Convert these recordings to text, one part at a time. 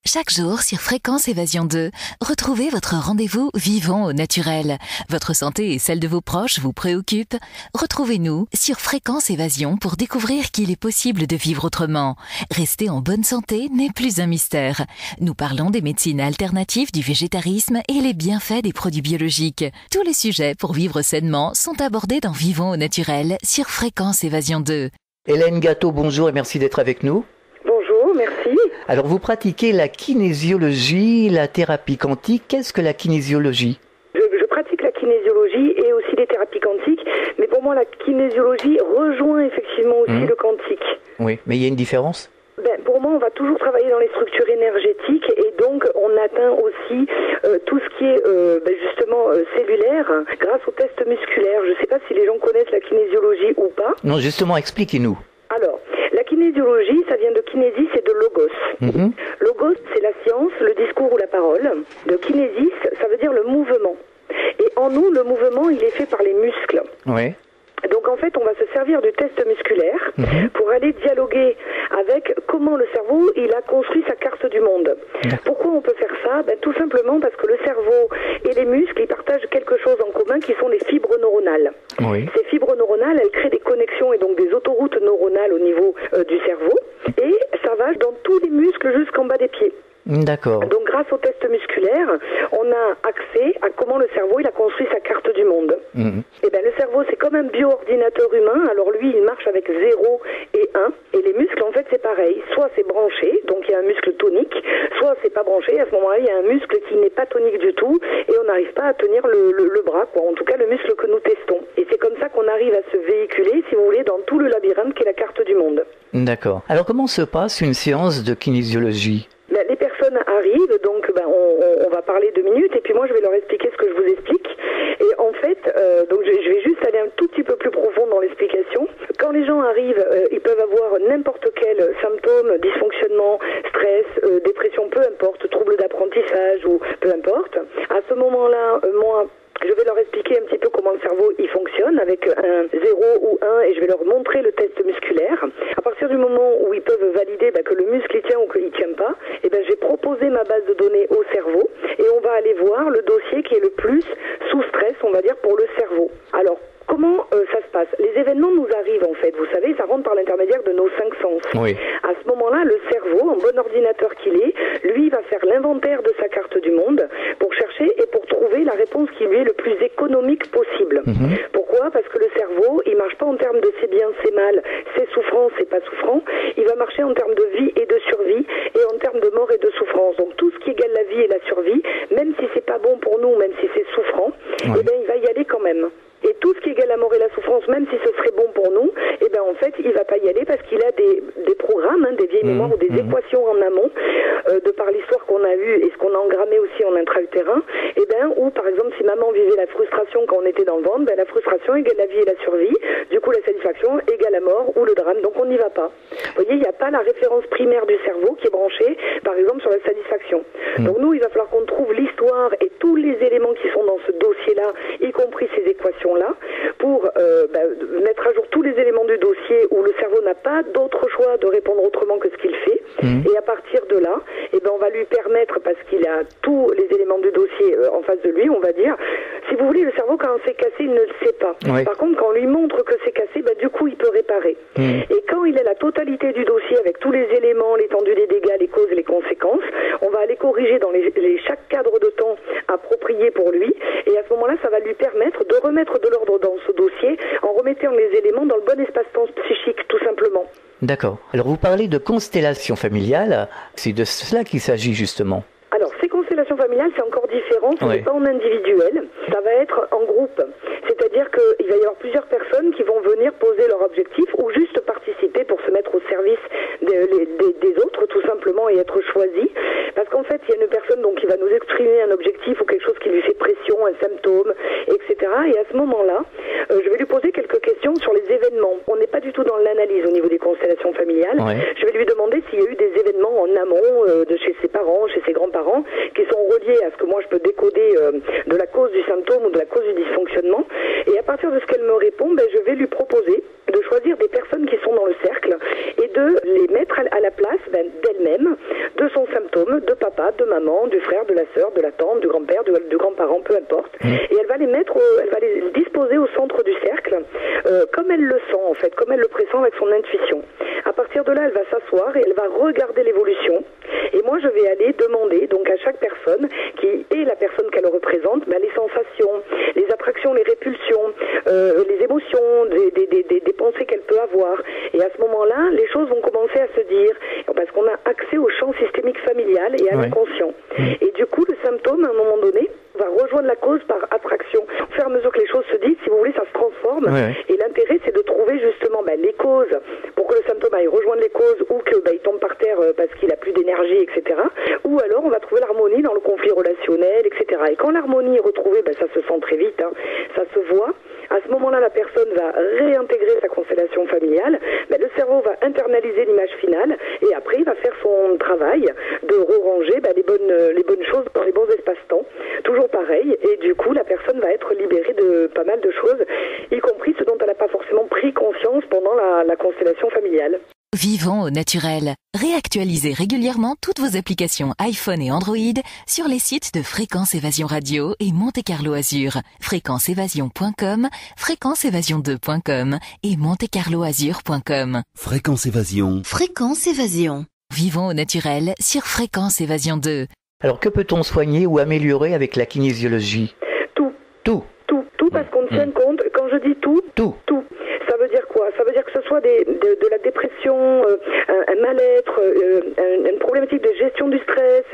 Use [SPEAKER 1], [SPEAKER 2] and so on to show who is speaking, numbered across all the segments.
[SPEAKER 1] Chaque jour sur Fréquence Évasion 2, retrouvez votre rendez-vous vivant au naturel. Votre santé et celle de vos proches vous préoccupent? Retrouvez-nous sur Fréquence Évasion pour découvrir qu'il est possible de vivre autrement. Rester en bonne santé n'est plus un mystère. Nous parlons des médecines alternatives, du végétarisme et les bienfaits des produits biologiques. Tous les sujets pour vivre sainement sont abordés dans Vivons au naturel sur Fréquence Évasion 2.
[SPEAKER 2] Hélène Gâteau, bonjour et merci d'être avec nous.
[SPEAKER 3] Bonjour, merci.
[SPEAKER 2] Alors vous pratiquez la kinésiologie, la thérapie quantique. Qu'est-ce que la kinésiologie ?
[SPEAKER 3] Je pratique la kinésiologie et aussi les thérapies quantiques, mais pour moi la kinésiologie rejoint effectivement aussi le quantique.
[SPEAKER 2] Oui, mais il y a une différence ?
[SPEAKER 3] Pour moi, on va toujours travailler dans les structures énergétiques et donc on atteint aussi tout ce qui est justement cellulaire grâce aux tests musculaires. Je ne sais pas si les gens connaissent la kinésiologie ou pas.
[SPEAKER 2] Non, justement, expliquez-nous.
[SPEAKER 3] Alors, la kinésiologie, ça vient de kinésis et de logos. Logos, c'est la science, le discours ou la parole. De kinésis, ça veut dire le mouvement. Et en nous, le mouvement, il est fait par les muscles.
[SPEAKER 2] Oui.
[SPEAKER 3] Donc en fait, on va se servir du test musculaire pour aller dialoguer avec comment le cerveau il a construit sa carte du monde. Pourquoi on peut faire ça ? Tout simplement parce que le cerveau et les muscles ils partagent quelque chose en commun qui sont les fibres neuronales.
[SPEAKER 2] Oui.
[SPEAKER 3] Ces fibres neuronales, elles créent des connexions et donc des autoroutes neuronales au niveau du cerveau et ça va dans tous les muscles jusqu'en bas des pieds.
[SPEAKER 2] D'accord.
[SPEAKER 3] Donc grâce au test musculaire, on a accès à comment le cerveau il a construit sa carte du monde. Et le cerveau c'est comme un bioordinateur humain, alors lui il marche avec 0 et 1, et les muscles en fait c'est pareil, soit c'est branché, donc il y a un muscle tonique, soit c'est pas branché, à ce moment-là il y a un muscle qui n'est pas tonique du tout, et on n'arrive pas à tenir le bras, quoi. En tout cas le muscle que nous testons. Et c'est comme ça qu'on arrive à se véhiculer, si vous voulez, dans tout le labyrinthe qu'est la carte du monde.
[SPEAKER 2] D'accord. Alors comment se passe une séance de kinésiologie ?
[SPEAKER 3] Les personnes arrivent, donc on va parler 2 minutes et puis moi je vais leur expliquer ce que je vous explique. Et en fait, donc je vais juste aller un tout petit peu plus profond dans l'explication. Quand les gens arrivent, ils peuvent avoir n'importe quel symptôme, dysfonctionnement, stress, dépression, peu importe, trouble d'apprentissage ou peu importe. À ce moment-là, moi, je vais leur expliquer un petit peu comment le cerveau il fonctionne avec un 0 ou 1 et je vais leur montrer le test musculaire. À partir du moment où ils peuvent valider que le muscle il tient ou qu'il ne tient pas, je vais proposer ma base de données au cerveau et on va aller voir le dossier qui est le plus sous stress, on va dire, pour le cerveau. Alors, comment ça se passe ? Les événements nous arrivent en fait, vous savez, ça rentre par l'intermédiaire de nos 5 sens.
[SPEAKER 2] Oui.
[SPEAKER 3] À ce moment-là, le cerveau, en bon ordinateur qu'il est, lui va faire l'inventaire de sa carte du monde pour chercher et pour trouver la réponse qui lui est le plus économique possible. Pourquoi ? Parce que le cerveau, il marche pas en termes de c'est bien, c'est mal, c'est souffrant, c'est pas souffrant. Il va marcher en termes de vie et de survie et en termes de mort et de souffrance. Donc tout ce qui égale la vie et la survie, même si c'est pas bon pour nous, même si c'est souffrant, il va y aller quand même. Et tout ce qui égale la mort et la souffrance, même si ce serait bon pour nous, en fait, il va pas y aller parce qu'il a des programmes, des vieilles mémoires ou des équations en amont, de par l'histoire qu'on a eue et ce qu'on a engrammé aussi en intra-utérin, où par exemple, si maman vivait la frustration quand on était dans le ventre, la frustration égale la vie et la survie, du coup la satisfaction égale la mort ou le drame, donc on n'y va pas. Vous voyez, il n'y a pas la référence primaire du cerveau qui est branchée, par exemple, sur la satisfaction. Donc nous, il va falloir qu'on trouve l'histoire et tous les éléments qui sont dans ce dossier-là, y compris ces équations-là, pour mettre à jour tous les éléments du dossier où le cerveau n'a pas d'autre choix de répondre autrement que ce qu'il fait. Et à partir de là, on va lui permettre, parce qu'il a tous les éléments du dossier en face de lui, on va dire, si vous voulez, le cerveau, quand c'est cassé, il ne le sait pas.
[SPEAKER 2] Oui.
[SPEAKER 3] Par contre, quand on lui montre que c'est cassé, du coup, il peut réparer. Et quand il a la totalité du dossier avec tous les éléments, l'étendue des dégâts, les causes et les conséquences, on va aller corriger dans chaque cadre de temps approprié pour lui. Et à ce moment-là, ça va lui permettre de remettre de l'ordre dans ce dossier en remettant les éléments dans le bon espace-temps psychique, tout simplement.
[SPEAKER 2] D'accord. Alors vous parlez de constellation familiale, c'est de cela qu'il s'agit justement.
[SPEAKER 3] Alors, ces constellations familiales, c'est encore différent, ce n'est pas en individuel, ça va être en groupe. C'est-à-dire qu'il va y avoir plusieurs personnes qui vont venir poser leur objectif ou juste participer pour se mettre au service des autres, tout simplement, et être choisi. Parce qu'en fait, il y a une personne qui va nous exprimer un objectif ou quelque chose qui lui fait pression, un symptôme, etc. Et à ce moment-là, je vais lui poser quelques questions sur les événements. On n'est pas du tout dans l'analyse au niveau des constellations familiales. Je vais lui demander s'il y a eu des événements en amont de chez ses parents, chez ses grands-parents, qui sont reliés à ce que moi je peux décoder de la cause du symptôme ou de la cause du dysfonctionnement. Et à partir de ce qu'elle me répond, je vais lui proposer de choisir des personnes qui sont dans le cercle et de les mettre à la place d'elle-même, de son symptôme symptômes de papa, de maman, du frère, de la sœur, de la tante, du grand-père, du grand-parent, peu importe. Et elle va les disposer au centre du cercle, comme elle le sent en fait, comme elle le pressent avec son intuition. À partir de là, elle va s'asseoir et elle va regarder l'évolution. Et moi, je vais aller demander donc à chaque personne qui est la personne qu'elle représente, les sensations, les attractions, les répulsions, les émotions, des pensées qu'elle peut avoir. Et à ce moment-là, les choses vont commencer à se dire, parce qu'on a accès au champ systémique familial et à l'inconscient. Et du coup, le symptôme, à un moment donné, va rejoindre la cause par attraction. Au fur et à mesure que les choses se disent, si vous voulez, ça se transforme. Et l'intérêt, c'est de trouver justement les causes pour que le symptôme aille rejoindre les causes ou que il tombe par terre parce qu'il a plus d'énergie, etc. Ou alors, on va trouver l'harmonie dans le conflit relationnel, etc. Et quand l'harmonie est retrouvée, ça se sent très vite, ça se voit. À ce moment-là, la personne va réintégrer sa constellation familiale. Le cerveau va internaliser l'image finale et après, il va faire son travail de re-ranger les bonnes choses dans les bons espaces-temps. Toujours pareil. Et du coup, la personne va être libérée de pas mal de choses, y compris ce dont elle n'a pas forcément pris conscience pendant la constellation familiale.
[SPEAKER 1] Vivons au naturel. Réactualisez régulièrement toutes vos applications iPhone et Android sur les sites de Fréquence Évasion Radio et Monte Carlo Azur. fréquenceévasion.com, fréquenceévasion2.com et montecarloazur.com.
[SPEAKER 4] Fréquence Évasion.
[SPEAKER 1] Fréquence Évasion. Vivons au naturel sur Fréquence Évasion 2.
[SPEAKER 2] Alors que peut-on soigner ou améliorer avec la kinésiologie? Tout
[SPEAKER 3] parce qu'on tient compte, quand je dis tout. Ça veut dire quoi? Ça veut dire que ce soit de la dépression, un mal-être, une problématique de gestion du stress,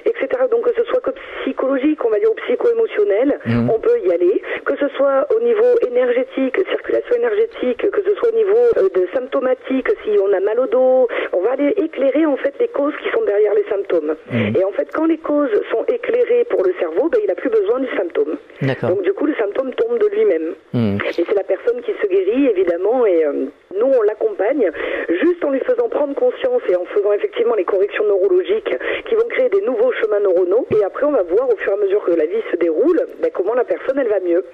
[SPEAKER 3] etc. Donc que ce soit que psychologique, on va dire, ou psycho-émotionnel, on peut y aller. Que ce soit au niveau énergétique, circulation énergétique, que ce soit au niveau de symptomatique, si on a mal au dos, on va aller éclairer en fait les causes qui sont derrière les symptômes. Et en fait, quand les causes sont éclairées pour le cerveau, il n'a plus besoin du symptôme. Donc du coup, le symptôme tombe de lui-même. Et c'est la personne qui se guérit, évidemment, et nous, on l'accompagne juste en lui faisant prendre conscience et en faisant effectivement les corrections neurologiques qui vont créer des nouveaux chemins neuronaux. Et après, on va voir au fur et à mesure que la vie se déroule, comment la personne, elle va mieux.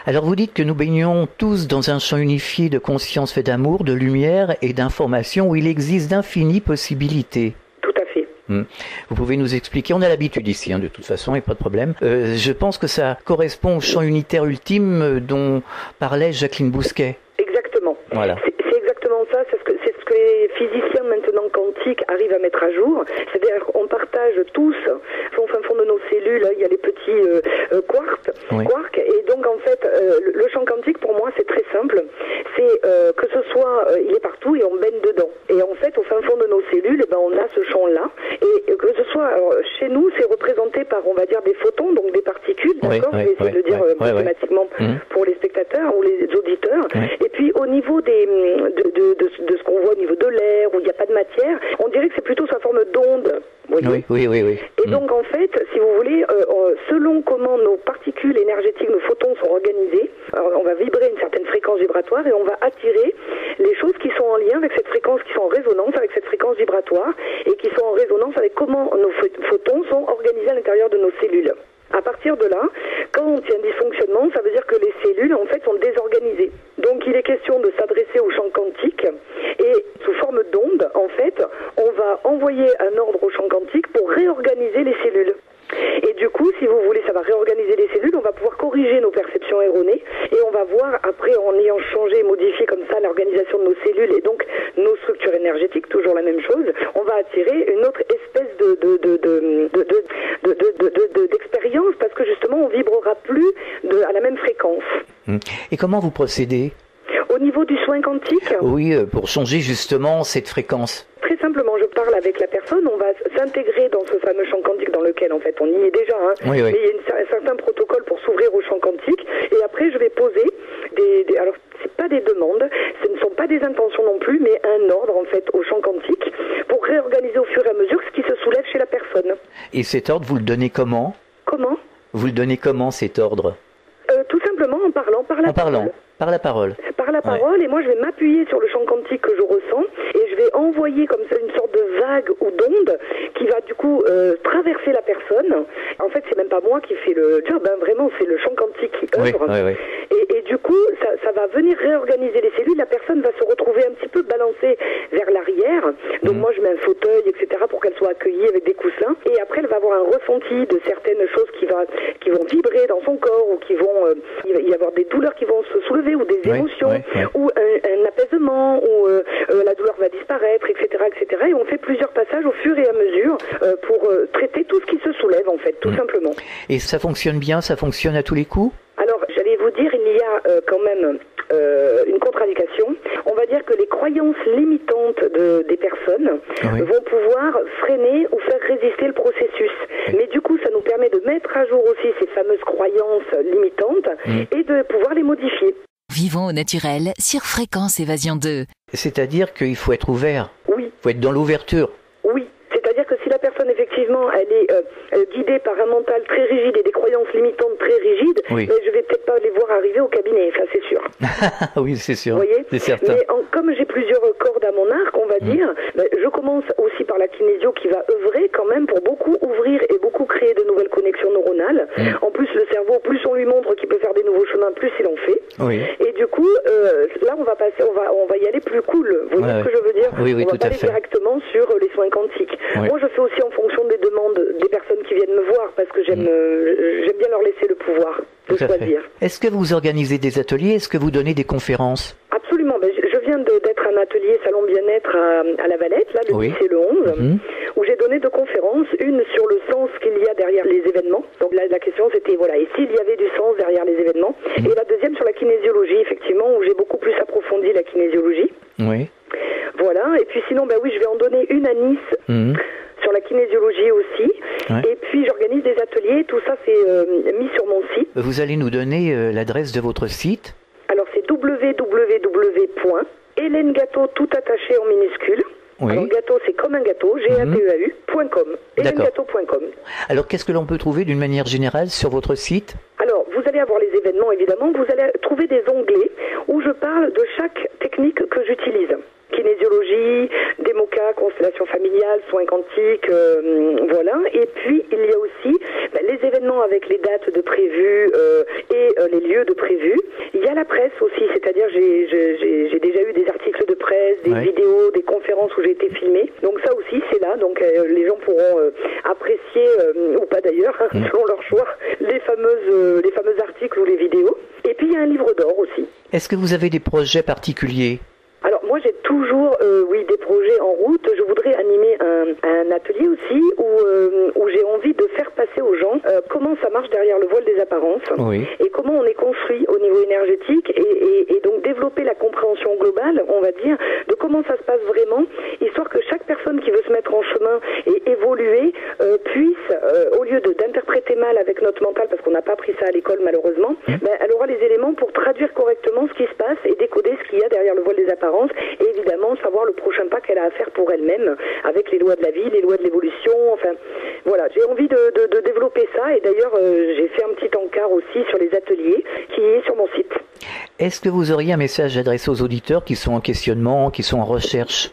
[SPEAKER 2] Alors, vous dites que nous baignons tous dans un champ unifié de conscience fait d'amour, de lumière et d'information où il existe d'infinies possibilités.
[SPEAKER 3] Tout à fait.
[SPEAKER 2] Vous pouvez nous expliquer, on a l'habitude ici, de toute façon, et pas de problème. Je pense que ça correspond au champ unitaire ultime dont parlait Jacqueline Bousquet.
[SPEAKER 3] Exactement.
[SPEAKER 2] Voilà.
[SPEAKER 3] C'est exactement ça, c'est ce que les physiciens maintenant quantiques arrivent à mettre à jour. C'est-à-dire qu'on partage tous, au fin fond de nos cellules, il y a les petits quarks, et donc en fait, le champ quantique pour moi c'est très simple, c'est que ce soit, il est partout et on baigne dedans. Et en fait, au fin fond de nos cellules, on a ce champ-là, et que ce soit, chez nous, c'est représenté par, on va dire, des photons, donc des particules, d'accord, je vais essayer de le dire mathématiquement pour les spectateurs ou les auditeurs, et puis au niveau de ce qu'on voit au niveau de l'air, où il n'y a pas de matière, on dirait que c'est plutôt sa forme d'onde.
[SPEAKER 2] Oui.
[SPEAKER 3] Et donc en fait, si vous voulez, selon comment nos particules énergétiques, nos photons sont organisés, on va vibrer une certaine fréquence vibratoire et on va attirer les choses qui sont en lien avec cette fréquence, qui sont en résonance avec cette fréquence vibratoire et qui sont en résonance avec comment nos photons sont organisés à l'intérieur de nos cellules. À partir de là, quand il y a un dysfonctionnement, ça veut dire que les cellules, en fait, sont désorganisées. Donc, il est question de s'adresser au champ quantique et, sous forme d'onde, en fait, on va envoyer un ordre au champ quantique pour réorganiser les cellules. Et du coup, si vous voulez, ça va réorganiser les cellules, on va pouvoir corriger nos perceptions erronées et on va voir, après, en ayant changé et modifié comme ça l'organisation de nos cellules et donc nos structures énergétiques, toujours la même chose, on va attirer une autre espèce d'expérience parce que justement, on vibrera plus à la même fréquence.
[SPEAKER 2] Et comment vous procédez ?
[SPEAKER 3] Au niveau du soin quantique ?
[SPEAKER 2] Oui, pour changer justement cette fréquence.
[SPEAKER 3] Très simplement, je parle avec la personne, on va s'intégrer dans ce fameux champ quantique dans lequel, en fait, on y est déjà, mais il y a un certain protocole pour s'ouvrir au champ quantique, et après, je vais poser alors, c'est pas des demandes, ce ne sont pas des intentions non plus, mais un ordre, en fait, au champ quantique, pour réorganiser au fur et à mesure ce qui se soulève chez la personne. Et
[SPEAKER 2] cet ordre, vous le donnez comment ?
[SPEAKER 3] Comment ?
[SPEAKER 2] Vous le donnez comment, cet ordre ?
[SPEAKER 3] Tout simplement en parlant, par la parole.
[SPEAKER 2] Par la parole.
[SPEAKER 3] Par la parole, et moi je vais m'appuyer sur le champ quantique que je ressens, et je vais envoyer comme ça une sorte de vague ou d'onde qui va du coup traverser inverser la personne. En fait, c'est même pas moi qui fais le job, hein, vraiment, c'est le champ quantique qui œuvre.
[SPEAKER 2] Oui.
[SPEAKER 3] Et du coup, ça va venir réorganiser les cellules. La personne va se retrouver un petit peu balancée vers l'arrière. Donc moi, je mets un fauteuil, etc., pour qu'elle soit accueillie avec des coussins. Et après, elle va avoir un ressenti de certaines choses qui vont vibrer dans son corps, ou il va y avoir des douleurs qui vont se soulever, ou des émotions, ou un apaisement, ou la douleur va disparaître, etc., etc. Et on fait plusieurs passages au fur et à mesure pour traiter tout ce qui se soulève, en fait, tout simplement.
[SPEAKER 2] Et ça fonctionne bien, ça fonctionne à tous les coups?
[SPEAKER 3] Alors, j'allais vous dire, il y a quand même une contre-indication. On va dire que les croyances limitantes des personnes vont pouvoir freiner ou faire résister le processus. Mais du coup, ça nous permet de mettre à jour aussi ces fameuses croyances limitantes et de pouvoir les modifier.
[SPEAKER 1] Vivons au naturel sur Fréquence Évasion 2.
[SPEAKER 2] C'est-à-dire qu'il faut être ouvert.
[SPEAKER 3] Oui.
[SPEAKER 2] Il faut être dans l'ouverture.
[SPEAKER 3] Oui. C'est-à-dire que si la personne, effectivement, elle est guidée par un mental très rigide et des croyances limitantes très rigides, mais je vais peut-être pas les voir arriver au cabinet, ça c'est sûr.
[SPEAKER 2] Oui, c'est sûr.
[SPEAKER 3] Vous voyez,
[SPEAKER 2] c'est certain.
[SPEAKER 3] Mais comme j'ai plusieurs cordes à mon arc, on va dire, je commence aussi par la kinésio qui va œuvrer quand même pour beaucoup ouvrir et beaucoup créer de nouvelles connexions neuronales. En plus, le cerveau, plus on lui montre qu'il peut faire des nouveaux chemins, plus il en fait.
[SPEAKER 2] Oui.
[SPEAKER 3] Et du coup, là, on va y aller plus cool. Vous voyez ce que je veux dire?
[SPEAKER 2] Oui,
[SPEAKER 3] on va pas aller directement sur les soins quantiques. Moi, je fais aussi en fonction des demandes des personnes qui viennent me voir, parce que j'aime bien leur laisser le pouvoir de choisir.
[SPEAKER 2] Est-ce que vous organisez des ateliers? Est-ce que vous donnez des conférences?
[SPEAKER 3] Absolument. Je viens d'être à un atelier salon bien-être à La Valette, là, le 10 et le 11, où j'ai donné 2 conférences. Une sur le sens qu'il y a derrière les événements. Donc là, la question c'était, et s'il y avait du sens derrière les événements. Et la deuxième sur la kinésiologie, effectivement, où j'ai beaucoup plus approfondi la kinésiologie.
[SPEAKER 2] Oui.
[SPEAKER 3] Voilà. Et puis sinon, je vais en donner une à Nice. Sur la kinésiologie aussi. Et puis j'organise des ateliers, tout ça c'est mis sur mon site.
[SPEAKER 2] Vous allez nous donner l'adresse de votre site?
[SPEAKER 3] Alors c'est www.HélèneGâteau tout attaché en minuscule. Alors gâteau c'est comme un gâteau, GATEAU.com, HélèneGâteau.com.
[SPEAKER 2] Alors qu'est-ce que l'on peut trouver d'une manière générale sur votre site?
[SPEAKER 3] Alors vous allez avoir les événements évidemment, vous allez trouver des onglets où je parle de chaque technique que j'utilise. Kinésiologie, démoca, constellation familiale, soins quantiques, voilà. Et puis il y a aussi les événements avec les dates de prévues et les lieux de prévus. Il y a la presse aussi, c'est-à-dire j'ai déjà eu des articles de presse, des vidéos, des conférences où j'ai été filmée. Donc ça aussi c'est là, donc les gens pourront apprécier ou pas d'ailleurs, selon leur choix, les fameux articles ou les vidéos. Et puis il y a un livre d'or aussi.
[SPEAKER 2] Est-ce que vous avez des projets particuliers?
[SPEAKER 3] Alors moi j'ai toujours des projets en route. Je voudrais animer un atelier aussi où j'ai envie de faire passer aux gens comment ça marche derrière le voile des apparences et comment on est construit au niveau énergétique et donc développer la compréhension globale, on va dire, de comment ça se passe vraiment, histoire que chaque personne qui veut se mettre en chemin et évoluer puisse, au lieu d'interpréter mal avec notre mental, parce qu'on n'a pas appris ça à l'école malheureusement, elle aura les éléments pour traduire correctement ce qui se passe et décoder ce qu'il y a derrière le voile des apparences et évidemment savoir le prochain pas qu'elle a à faire pour elle-même avec les lois de la vie, les lois de l'évolution, enfin voilà, j'ai envie de développer ça et d'ailleurs j'ai fait un petit encart aussi sur les ateliers qui est sur mon site.
[SPEAKER 2] Est-ce que vous auriez un message adressé aux auditeurs qui sont en questionnement, qui sont en recherche?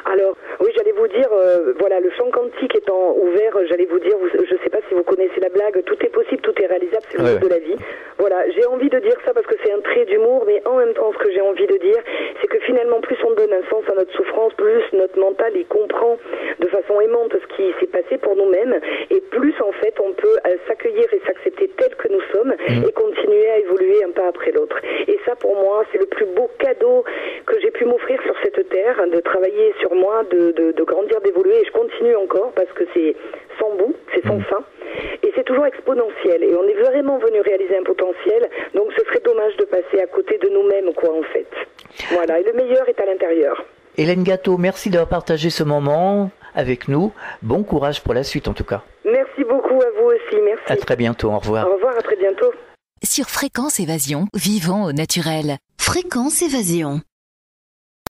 [SPEAKER 3] Alors, oui, j'allais vous dire, le champ quantique étant ouvert, j'allais vous dire, je ne sais pas si vous connaissez la blague, tout est possible, tout est réalisable, c'est le jeu de la vie. Voilà, j'ai envie de dire ça parce que c'est un trait d'humour, mais en même temps, ce que j'ai envie de dire, c'est que finalement, plus on donne un sens à notre souffrance, plus notre mental, il comprend de façon aimante ce qui s'est passé pour nous-mêmes, et plus, en fait, on peut s'accueillir et s'accepter tel que nous sommes, et continuer à évoluer un pas après l'autre. Et ça, pour moi, c'est le plus beau cadeau que j'ai pu m'offrir sur cette terre, de travailler sur moi, de grandir, d'évoluer, et je continue encore, parce que c'est sans bout, c'est sans fin, et c'est toujours exponentiel, et on est vraiment venu réaliser un potentiel, donc ce serait dommage de passer à côté de nous-mêmes, en fait. Voilà, et le meilleur est à l'intérieur.
[SPEAKER 2] Hélène Gâteau, merci d'avoir partagé ce moment avec nous. Bon courage pour la suite, en tout cas.
[SPEAKER 3] Merci beaucoup à vous aussi, merci.
[SPEAKER 2] À très bientôt, au revoir.
[SPEAKER 3] Au revoir, à très bientôt.
[SPEAKER 1] Sur Fréquence Évasion, vivons au naturel. Fréquence Évasion.